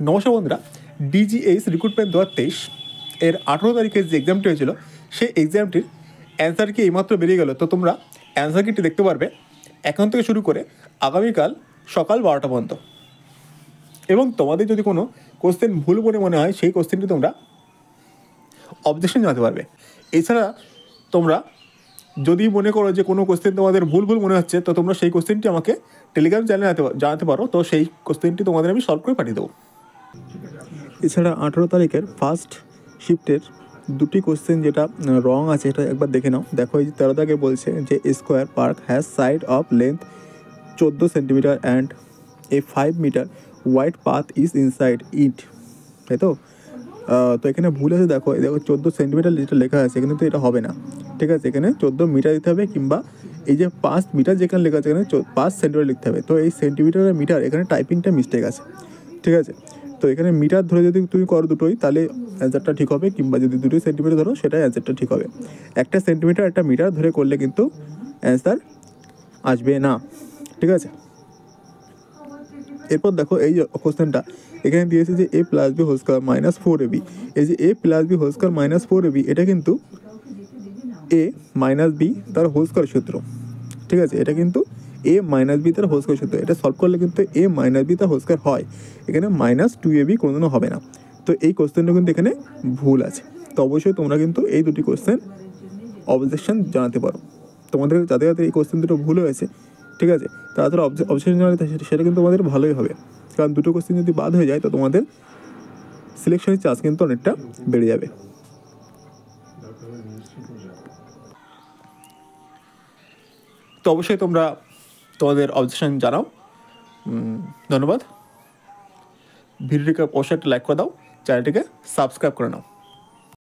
নমস্কার বন্ধুরা, DGH recruitment 2023 এর 18 তারিখে যে এক্সামটি হয়েছিল সেই এক্সামটির অ্যান্সার কি এইমাত্র বেরিয়ে গেল। তো তোমরা অ্যান্সার কিটি দেখতে পারবে এখন থেকে শুরু করে আগামীকাল সকাল 12টা পর্যন্ত। এবং তোমাদের যদি কোনো কোশ্চেন ভুল বলে মনে হয় সেই কোশ্চেনটি তোমরা অবজেকশন জানাতে পারবে। এছাড়া তোমরা যদি মনে করো যে কোনো কোশ্চেন তোমাদের ভুল মনে হচ্ছে, তো তোমরা সেই কোশ্চেনটি আমাকে টেলিগ্রাম চ্যানেলে জানাতে পারো। তো সেই কোশ্চেনটি তোমাদের আমি সলভ করে পাঠিয়ে দেবো। এছাড়া 18 তারিখের ফার্স্ট শিফটের দুটি কোশ্চেন যেটা রং আছে এটা একবার দেখে নাও। দেখো এই 13 দাগে বলছে যে square park has side of length 14 centimetre and a 5 metre wide path is inside it, তাই তো? তো এখানে ভুল আছে, দেখো 14 সেন্টিমিটার যেটা লেখা আছে এখানে তো এটা হবে না, ঠিক আছে? এখানে 14 মিটার দিতে হবে, কিংবা এই যে 5 মিটার যেখানে লেখা আছে এখানে 5 সেন্টিমিটার লিখতে হবে। তো এই সেন্টিমিটার আর মিটার এখানে টাইপিংটা মিস্টেক আছে, ঠিক আছে? তো এখানে মিটার ধরে যদি তুমি করো দুটোই তাহলে অ্যান্সারটা ঠিক হবে, কিংবা যদি দুটোই সেন্টিমিটার ধরো সেটাই অ্যান্সারটা ঠিক হবে। একটা সেন্টিমিটার একটা মিটার ধরে করলে কিন্তু অ্যান্সার আসবে না, ঠিক আছে? এরপর দেখো এই কোশ্চেনটা এখানে দিয়েছে যে a plus B whole square minus 4ab। এই যে a plus B whole square minus 4ab এটা কিন্তু a মাইনাস বি তার হোল স্কয়ার সূত্র, ঠিক আছে? এটা কিন্তু a মাইনাস বি তার হোল স্কয়ার সূত্র। এটা সলভ করলে কিন্তু a মাইনাস বি তার হোল স্কয়ার হয়, এখানে মাইনাস 2ab কোনোদিনও হবে না। তো এই কোশ্চেনটা কিন্তু এখানে ভুল আছে। তো অবশ্যই তোমরা কিন্তু এই দুটি কোশ্চেন অবজেকশন জানাতে পারো। তোমাদের যাদের যাদের এই কোশ্চেন দুটো ভুল হয়েছে, ঠিক আছে, তারা অবজেকশন জানাতে সেটা কিন্তু তোমাদের ভালোই হবে, কারণ দুটো কোশ্চেন যদি বাদ হয়ে যায় তো তোমাদের সিলেকশনের চান্স কিন্তু অনেকটা বেড়ে যাবে। তো অবশ্যই তোমরা তোমাদের অবজেকশন জানাও। ধন্যবাদ। ভিডিওটিকে অবশ্যই একটা লাইক করে দাও, চ্যানেলটিকে সাবস্ক্রাইব করে নাও।